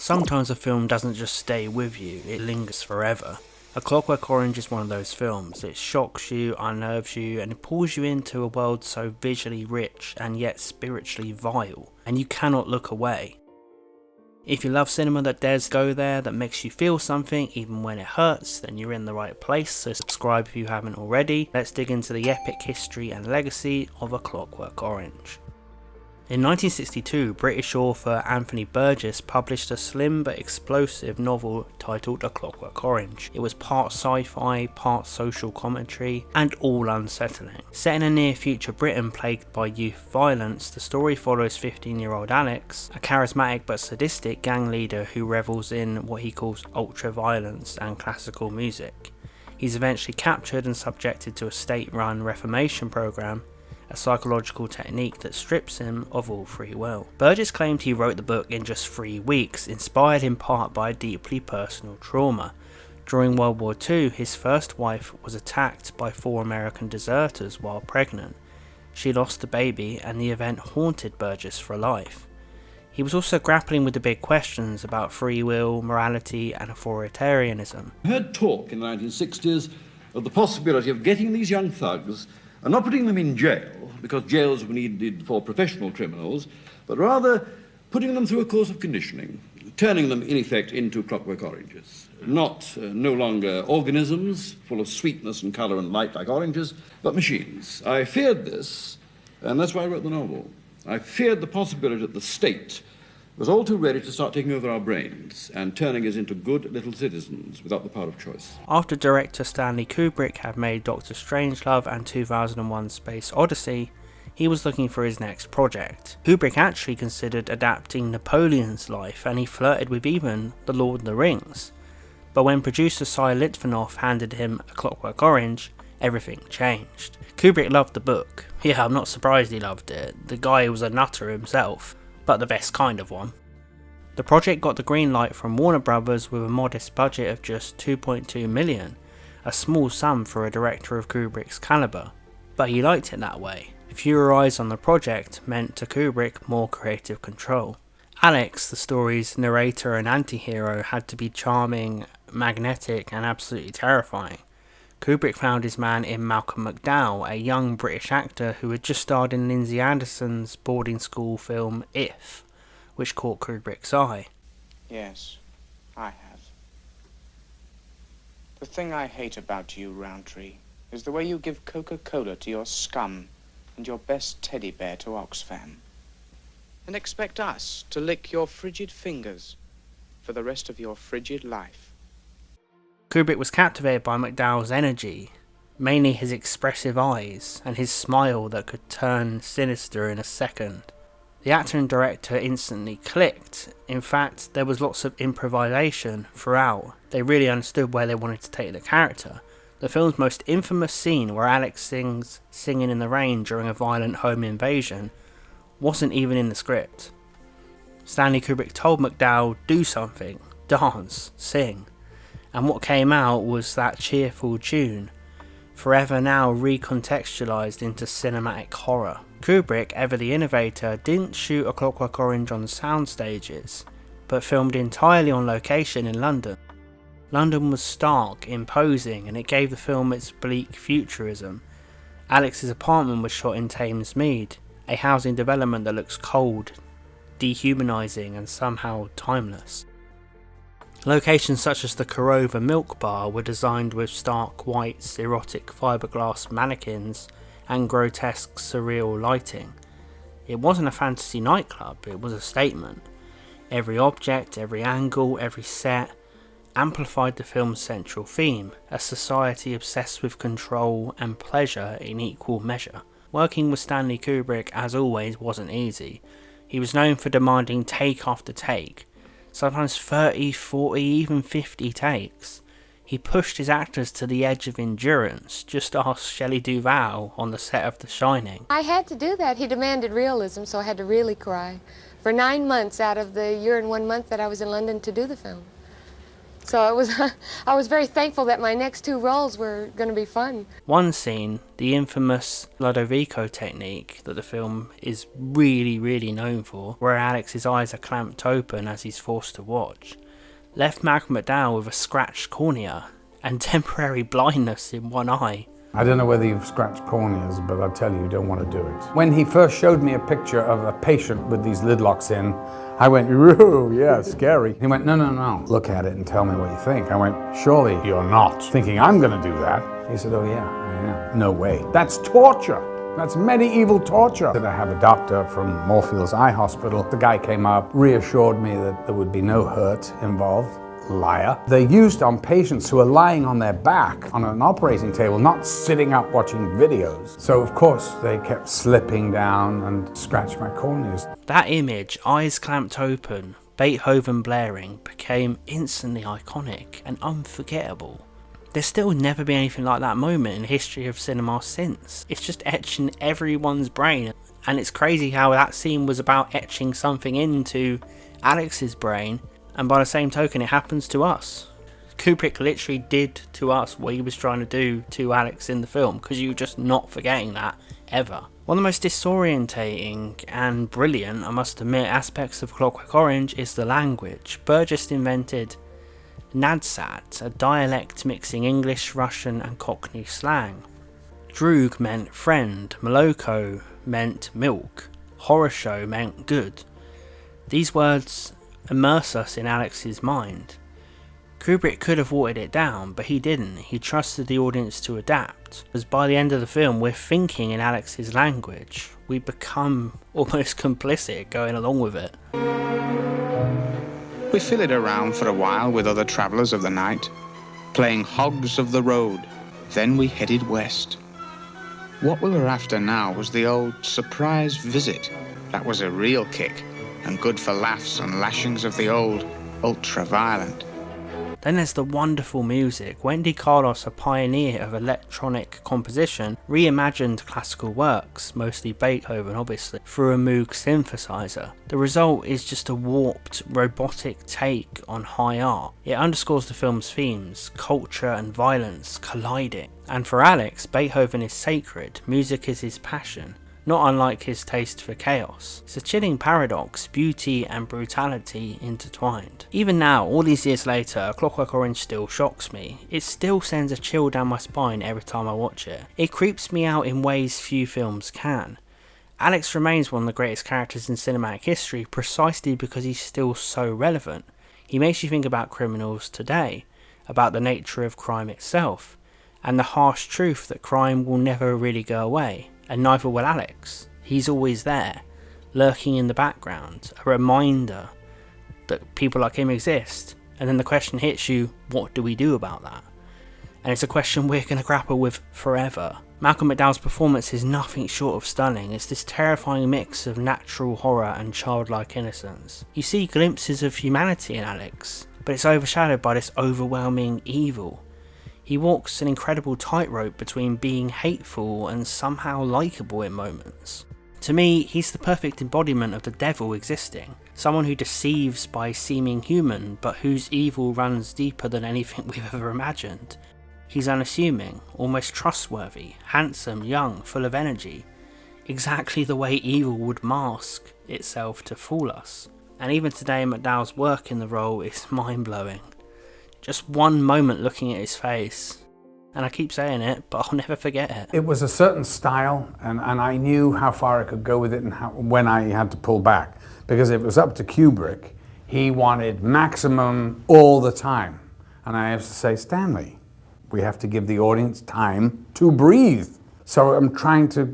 Sometimes a film doesn't just stay with you, it lingers forever. A Clockwork Orange is one of those films. It shocks you, unnerves you, and it pulls you into a world so visually rich and yet spiritually vile, and you cannot look away. If you love cinema that dares go there, that makes you feel something even when it hurts, then you're in the right place, so subscribe if you haven't already. Let's dig into the epic history and legacy of A Clockwork Orange. In 1962, British author Anthony Burgess published a slim but explosive novel titled A Clockwork Orange. It was part sci-fi, part social commentary, and all unsettling. Set in a near-future Britain plagued by youth violence, the story follows 15-year-old Alex, a charismatic but sadistic gang leader who revels in what he calls ultra-violence and classical music. He's eventually captured and subjected to a state-run reformation program, a psychological technique that strips him of all free will. Burgess claimed he wrote the book in just 3 weeks, inspired in part by a deeply personal trauma. During World War II, his first wife was attacked by 4 American deserters while pregnant. She lost the baby, and the event haunted Burgess for life. He was also grappling with the big questions about free will, morality, and authoritarianism. I heard talk in the 1960s of the possibility of getting these young thugs and not putting them in jail, because jails were needed for professional criminals, but rather putting them through a course of conditioning, turning them in effect into clockwork oranges. No longer organisms full of sweetness and colour and light like oranges, but machines. I feared this, and that's why I wrote the novel. I feared the possibility that the state was all too ready to start taking over our brains and turning us into good little citizens without the power of choice. After director Stanley Kubrick had made Doctor Strangelove and 2001 Space Odyssey, he was looking for his next project. Kubrick actually considered adapting Napoleon's life, and he flirted with even The Lord of the Rings. But when producer Cy Litvinov handed him A Clockwork Orange, everything changed. Kubrick loved the book. Yeah, I'm not surprised he loved it. The guy was a nutter himself, but the best kind of one. The project got the green light from Warner Brothers with a modest budget of just $2.2 million, a small sum for a director of Kubrick's calibre, but he liked it that way. Fewer eyes on the project meant to Kubrick more creative control. Alex, the story's narrator and anti-hero, had to be charming, magnetic, and absolutely terrifying. Kubrick found his man in Malcolm McDowell, a young British actor who had just starred in Lindsay Anderson's boarding school film If, which caught Kubrick's eye. Yes, I have. The thing I hate about you, Roundtree, is the way you give Coca-Cola to your scum and your best teddy bear to Oxfam, and expect us to lick your frigid fingers for the rest of your frigid life. Kubrick was captivated by McDowell's energy, mainly his expressive eyes and his smile that could turn sinister in a second. The actor and director instantly clicked. In fact, there was lots of improvisation throughout. They really understood where they wanted to take the character. The film's most infamous scene, where Alex sings Singing in the Rain during a violent home invasion, wasn't even in the script. Stanley Kubrick told McDowell, do something, dance, sing. And what came out was that cheerful tune, forever now recontextualised into cinematic horror. Kubrick, ever the innovator, didn't shoot A Clockwork Orange on sound stages, but filmed entirely on location in London. London was stark, imposing, and it gave the film its bleak futurism. Alex's apartment was shot in Thames Mead, a housing development that looks cold, dehumanising, and somehow timeless. Locations such as the Corova Milk Bar were designed with stark whites, erotic fiberglass mannequins, and grotesque surreal lighting. It wasn't a fantasy nightclub, it was a statement. Every object, every angle, every set amplified the film's central theme, a society obsessed with control and pleasure in equal measure. Working with Stanley Kubrick, as always, wasn't easy. He was known for demanding take after take, sometimes 30, 40, even 50 takes. He pushed his actors to the edge of endurance. Just ask Shelley Duvall on the set of The Shining. I had to do that. He demanded realism, so I had to really cry for 9 months out of the year and 1 month that I was in London to do the film. So it was, I was very thankful that my next two roles were going to be fun. One scene, the infamous Ludovico technique that the film is really known for, where Alex's eyes are clamped open as he's forced to watch, left Malcolm McDowell with a scratched cornea and temporary blindness in one eye. I don't know whether you've scratched corneas, but I tell you, you don't want to do it. When he first showed me a picture of a patient with these lid locks in, I went, "Ooh, yeah, scary." He went, no, look at it and tell me what you think. I went, "Surely you're not thinking I'm going to do that?" He said, "Oh yeah, I am." No way. That's torture. That's medieval torture. I have a doctor from Moorfields Eye Hospital. The guy came up, reassured me that there would be no hurt involved. Liar. They're used on patients who are lying on their back on an operating table, not sitting up watching videos. So of course they kept slipping down and scratched my corneas. That image, eyes clamped open, Beethoven blaring, became instantly iconic and unforgettable. There's still never been anything like that moment in the history of cinema since. It's just etched in everyone's brain, and it's crazy how that scene was about etching something into Alex's brain, and by the same token it happens to us. Kubrick literally did to us what he was trying to do to Alex in the film, because you're just not forgetting that ever. One of the most disorientating and brilliant, I must admit, aspects of Clockwork Orange is the language. Burgess invented Nadsat, a dialect mixing English, Russian and Cockney slang. Droog meant friend, Moloko meant milk, horror show meant good. These words immerse us in Alex's mind. Kubrick could have watered it down, but he didn't. He trusted the audience to adapt, as by the end of the film we're thinking in Alex's language. We become almost complicit going along with it. We filled around for a while with other travellers of the night, playing hogs of the road. Then we headed west. What we were after now was the old surprise visit. That was a real kick, and good for laughs and lashings of the old ultra-violent. Then there's the wonderful music. Wendy Carlos, a pioneer of electronic composition, reimagined classical works, mostly Beethoven obviously, through a Moog synthesizer. The result is just a warped, robotic take on high art. It underscores the film's themes, culture and violence colliding. And for Alex, Beethoven is sacred, music is his passion. Not unlike his taste for chaos. It's a chilling paradox, beauty and brutality intertwined. Even now, all these years later, A Clockwork Orange still shocks me. It still sends a chill down my spine every time I watch it. It creeps me out in ways few films can. Alex remains one of the greatest characters in cinematic history precisely because he's still so relevant. He makes you think about criminals today, about the nature of crime itself, and the harsh truth that crime will never really go away. And neither will Alex. He's always there, lurking in the background, a reminder that people like him exist. And then the question hits you, what do we do about that? And it's a question we're going to grapple with forever. Malcolm McDowell's performance is nothing short of stunning. It's this terrifying mix of natural horror and childlike innocence. You see glimpses of humanity in Alex, but it's overshadowed by this overwhelming evil. He walks an incredible tightrope between being hateful and somehow likeable in moments. To me, he's the perfect embodiment of the devil existing. Someone who deceives by seeming human, but whose evil runs deeper than anything we've ever imagined. He's unassuming, almost trustworthy, handsome, young, full of energy. Exactly the way evil would mask itself to fool us. And even today, McDowell's work in the role is mind-blowing. Just one moment looking at his face, and I keep saying it, but I'll never forget it. It was a certain style, and I knew how far I could go with it and when I had to pull back. Because if it was up to Kubrick, he wanted maximum all the time. And I have to say, Stanley, we have to give the audience time to breathe. So I'm trying to,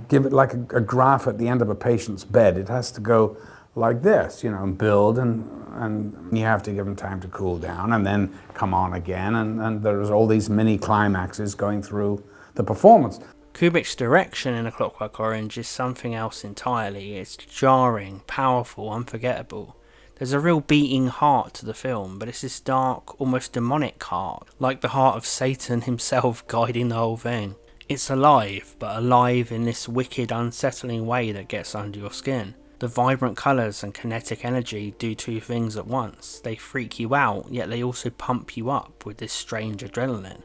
give it like a graph at the end of a patient's bed. It has to go like this, and build, and you have to give them time to cool down and then come on again, and there's all these mini climaxes going through the performance. Kubrick's direction in A Clockwork Orange is something else entirely. It's jarring, powerful, unforgettable. There's a real beating heart to the film, but it's this dark, almost demonic heart, like the heart of Satan himself guiding the whole thing. It's alive, but alive in this wicked, unsettling way that gets under your skin. The vibrant colours and kinetic energy do two things at once. They freak you out, yet they also pump you up with this strange adrenaline.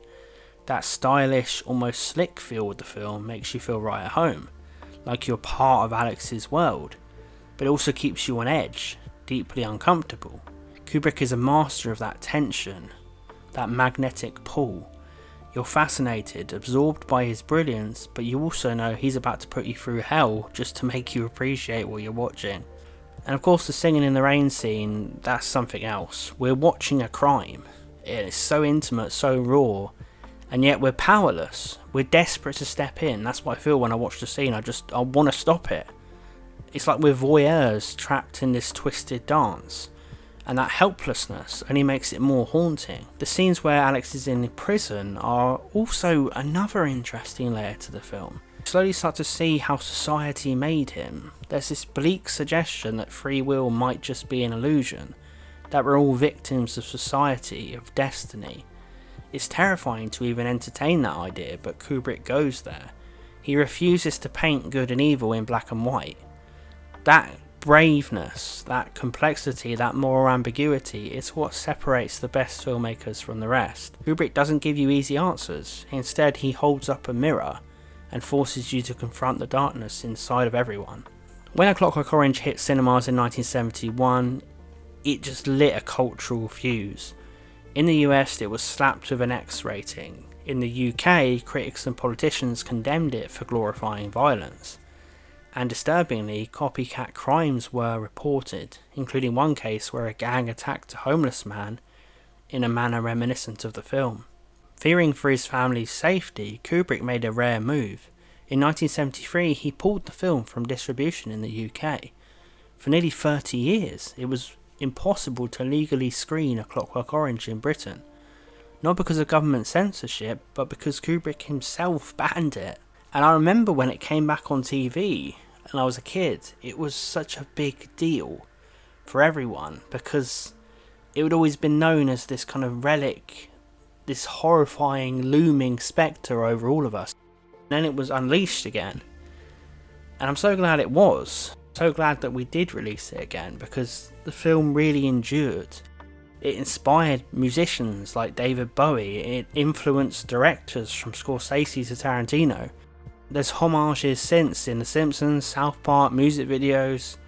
That stylish, almost slick feel with the film makes you feel right at home, like you're part of Alex's world, but it also keeps you on edge, deeply uncomfortable. Kubrick is a master of that tension, that magnetic pull. You're fascinated, absorbed by his brilliance, but you also know he's about to put you through hell just to make you appreciate what you're watching. And of course the singing in the rain scene, that's something else. We're watching a crime. It's so intimate, so raw, and yet we're powerless. We're desperate to step in. That's what I feel when I watch the scene. I want to stop it. It's like we're voyeurs trapped in this twisted dance. And that helplessness only makes it more haunting. The scenes where Alex is in prison are also another interesting layer to the film. You slowly start to see how society made him. There's this bleak suggestion that free will might just be an illusion, that we're all victims of society, of destiny. It's terrifying to even entertain that idea, but Kubrick goes there. He refuses to paint good and evil in black and white. That braveness, that complexity, that moral ambiguity is what separates the best filmmakers from the rest. Kubrick doesn't give you easy answers. Instead, he holds up a mirror and forces you to confront the darkness inside of everyone. When A Clockwork Orange hit cinemas in 1971, it just lit a cultural fuse. In the US, it was slapped with an X rating. In the UK, critics and politicians condemned it for glorifying violence. And disturbingly, copycat crimes were reported, including one case where a gang attacked a homeless man in a manner reminiscent of the film. Fearing for his family's safety, Kubrick made a rare move. In 1973, he pulled the film from distribution in the UK. For nearly 30 years, it was impossible to legally screen A Clockwork Orange in Britain. Not because of government censorship, but because Kubrick himself banned it. And I remember when it came back on TV, and I was a kid, it was such a big deal for everyone, because it would always been known as this kind of relic, this horrifying, looming spectre over all of us. And then it was unleashed again. And I'm so glad it was. So glad that we did release it again, because the film really endured. It inspired musicians like David Bowie. It influenced directors from Scorsese to Tarantino. There's homages since in The Simpsons, South Park, music videos,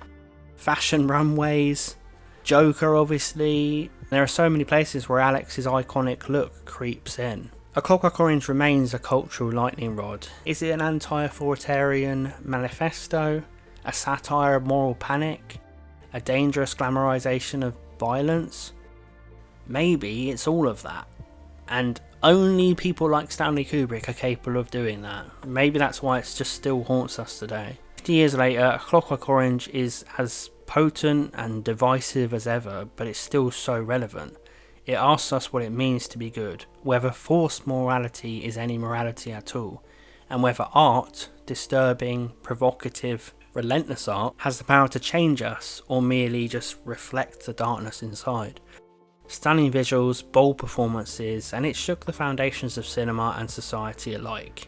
fashion runways, Joker obviously. There are so many places where Alex's iconic look creeps in. A Clockwork Orange remains a cultural lightning rod. Is it an anti-authoritarian manifesto? A satire of moral panic? A dangerous glamorization of violence? Maybe it's all of that. And only people like Stanley Kubrick are capable of doing that. Maybe that's why it just still haunts us today. 50 years later, A Clockwork Orange is as potent and divisive as ever, but it's still so relevant. It asks us what it means to be good, whether forced morality is any morality at all, and whether art, disturbing, provocative, relentless art, has the power to change us or merely just reflect the darkness inside. Stunning visuals, bold performances, and it shook the foundations of cinema and society alike.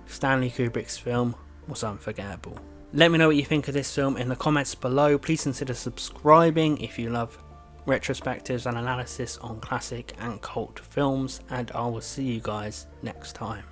Stanley Kubrick's film was unforgettable. Let me know what you think of this film in the comments below. Please consider subscribing if you love retrospectives and analysis on classic and cult films, and I will see you guys next time.